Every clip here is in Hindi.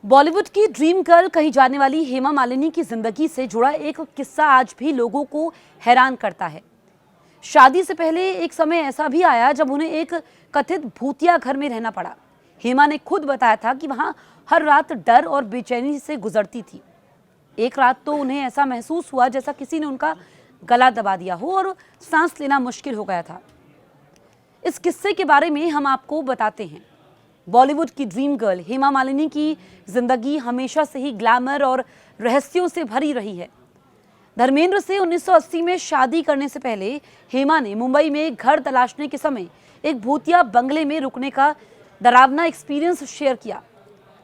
बॉलीवुड की ड्रीम गर्ल कही जाने वाली हेमा मालिनी की जिंदगी से जुड़ा एक किस्सा आज भी लोगों को हैरान करता है। शादी से पहले एक समय ऐसा भी आया जब उन्हें एक कथित भूतिया घर में रहना पड़ा। हेमा ने खुद बताया था कि वहां हर रात डर और बेचैनी से गुजरती थी। एक रात तो उन्हें ऐसा महसूस हुआ जैसा किसी ने उनका गला दबा दिया हो और सांस लेना मुश्किल हो गया था। इस किस्से के बारे में हम आपको बताते हैं। बॉलीवुड की ड्रीम गर्ल हेमा मालिनी की जिंदगी हमेशा से ही ग्लैमर और रहस्यों से भरी रही है। धर्मेंद्र से 1980 में शादी करने से पहले हेमा ने मुंबई में घर तलाशने के समय एक भूतिया बंगले में रुकने का डरावना एक्सपीरियंस शेयर किया।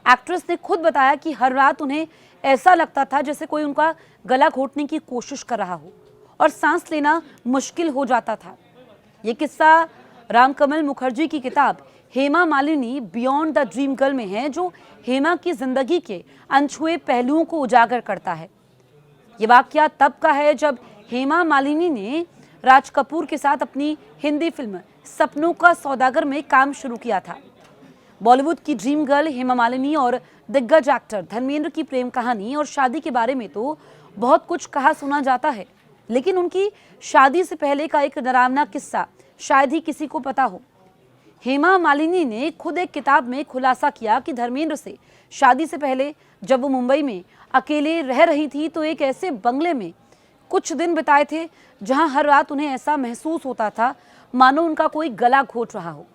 एक्ट्रेस ने खुद बताया कि हर रात उन्हें ऐसा लगता था जैसे कोई उनका गला घोटने की कोशिश कर रहा हो और सांस लेना मुश्किल हो जाता था। ये किस्सा रामकमल मुखर्जी की किताब Hema Malini beyond the dream girl में है, जो हेमा की जिंदगी के अनछुए पहलुओं को उजागर करता है। ये वाकया तब का है जब हेमा मालिनी ने राज कपूर के साथ अपनी हिंदी फिल्म सपनों का सौदागर में काम शुरू किया था। बॉलीवुड की ड्रीम गर्ल हेमा मालिनी और दिग्गज एक्टर धर्मेंद्र की प्रेम कहानी और शादी के बारे में तो बहुत कुछ कहा सुना जाता है, लेकिन उनकी शादी से पहले का एक डरावना किस्सा शायद ही किसी को पता हो। हेमा मालिनी ने खुद एक किताब में खुलासा किया कि धर्मेंद्र से शादी से पहले जब वो मुंबई में अकेले रह रही थी तो एक ऐसे बंगले में कुछ दिन बिताए थे जहां हर रात उन्हें ऐसा महसूस होता था मानो उनका कोई गला घोट रहा हो।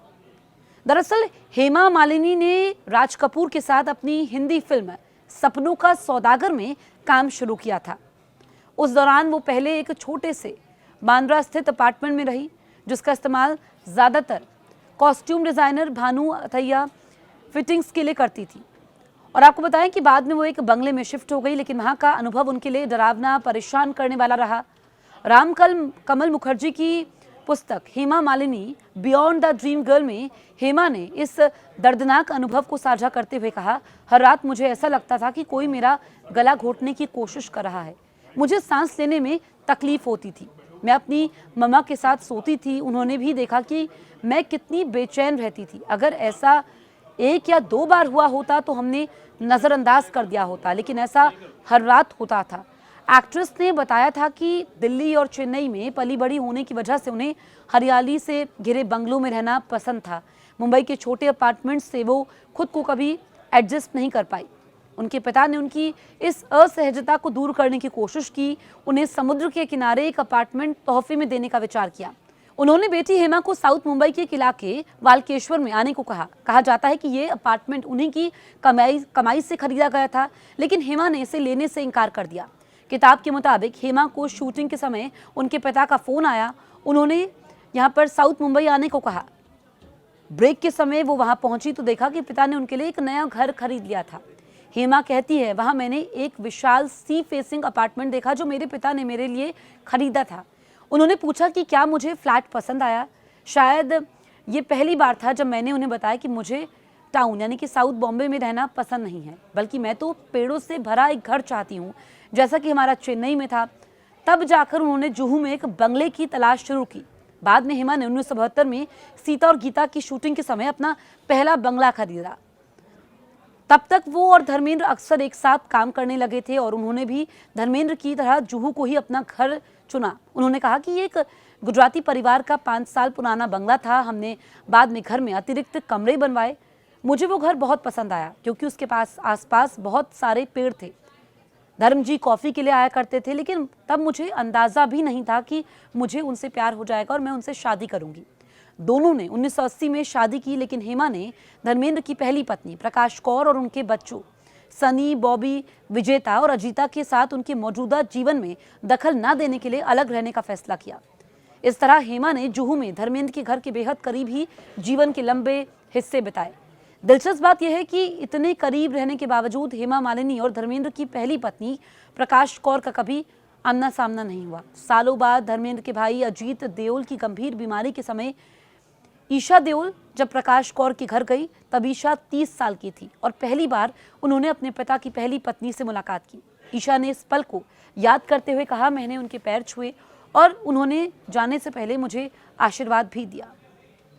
दरअसल हेमा मालिनी ने राज कपूर के साथ अपनी हिंदी फिल्म सपनों का सौदागर में काम शुरू किया था। उस दौरान वो पहले एक छोटे से बांद्रा स्थित अपार्टमेंट में रही, जिसका इस्तेमाल ज़्यादातर costume designer Bhanu Athaiya fittings के लिए करती थी। और आपको बताएं कि बाद में वो एक बंगले में शिफ्ट हो गई, लेकिन वहाँ का अनुभव उनके लिए डरावना, परेशान करने वाला रहा। कमल मुखर्जी की पुस्तक Hema Malini beyond the dream girl में हेमा ने इस दर्दनाक अनुभव को साझा करते हुए कहा, हर रात मुझे ऐसा लगता था कि कोई मेरा गला घोटने की कोशिश कर रहा है। मुझे सांस लेने में तकलीफ होती थी। मैं अपनी मम्मा के साथ सोती थी, उन्होंने भी देखा कि मैं कितनी बेचैन रहती थी। अगर ऐसा एक या दो बार हुआ होता तो हमने नज़रअंदाज कर दिया होता, लेकिन ऐसा हर रात होता था। एक्ट्रेस ने बताया था कि दिल्ली और चेन्नई में पली बड़ी होने की वजह से उन्हें हरियाली से घिरे बंगलों में रहना पसंद था। मुंबई के छोटे अपार्टमेंट से वो खुद को कभी एडजस्ट नहीं कर पाई। उनके पिता ने उनकी इस असहजता को दूर करने की कोशिश की। उन्हें समुद्र के किनारे एक अपार्टमेंट तोहफे में देने का विचार किया। उन्होंने बेटी हेमा को साउथ मुंबई के एक इलाके वालकेश्वर में आने को कहा जाता है कि ये अपार्टमेंट उन्हीं की कमाई से खरीदा गया था, लेकिन हेमा ने इसे लेने से इनकार कर दिया। किताब के मुताबिक हेमा को शूटिंग के समय उनके पिता का फोन आया। उन्होंने यहाँ पर साउथ मुंबई आने को कहा। ब्रेक के समय वो वहाँ पहुंची तो देखा कि पिता ने उनके लिए एक नया घर खरीद लिया था। हेमा कहती है, वहाँ मैंने एक विशाल सी फेसिंग अपार्टमेंट देखा जो मेरे पिता ने मेरे लिए खरीदा था। उन्होंने पूछा कि क्या मुझे फ्लैट पसंद आया। शायद ये पहली बार था जब मैंने उन्हें बताया कि मुझे टाउन यानी कि साउथ बॉम्बे में रहना पसंद नहीं है, बल्कि मैं तो पेड़ों से भरा एक घर चाहती हूँ, जैसा कि हमारा चेन्नई में था। तब जाकर उन्होंने जुहू में एक बंगले की तलाश शुरू की। बाद में हेमा ने 1972 में सीता और गीता की शूटिंग के समय अपना पहला बंगला खरीदा। तब तक वो और धर्मेंद्र अक्सर एक साथ काम करने लगे थे और उन्होंने भी धर्मेंद्र की तरह जुहू को ही अपना घर चुना। उन्होंने कहा कि ये एक गुजराती परिवार का 5 साल पुराना बंगला था। हमने बाद में घर में अतिरिक्त कमरे बनवाए। मुझे वो घर बहुत पसंद आया क्योंकि उसके पास आसपास बहुत सारे पेड़ थे। धर्म जी कॉफ़ी के लिए आया करते थे, लेकिन तब मुझे अंदाज़ा भी नहीं था कि मुझे उनसे प्यार हो जाएगा और मैं उनसे शादी करूँगी। दोनों ने 1980 में शादी की, लेकिन हेमा ने धर्मेंद्र की पहली पत्नी प्रकाश कौर और उनके बच्चों सनी, बॉबी, विजेता और अजीता के साथ उनके मौजूदा जीवन में दखल न देने के लिए अलग रहने का फैसला किया। इस तरह हेमा ने जुहू में धर्मेंद्र के घर के बेहद करीब ही जीवन के लंबे हिस्से बिताए। दिलचस्प बात यह है कि इतने करीब रहने के बावजूद हेमा मालिनी और धर्मेंद्र की पहली पत्नी प्रकाश कौर का कभी आमना सामना नहीं हुआ। सालों बाद धर्मेंद्र के भाई अजीत देओल की गंभीर बीमारी के समय ईशा देओल जब प्रकाश कौर के घर गई, तब ईशा 30 साल की थी और पहली बार उन्होंने अपने पिता की पहली पत्नी से मुलाकात की। ईशा ने इस पल को याद करते हुए कहा, मैंने उनके पैर छुए और उन्होंने जाने से पहले मुझे आशीर्वाद भी दिया।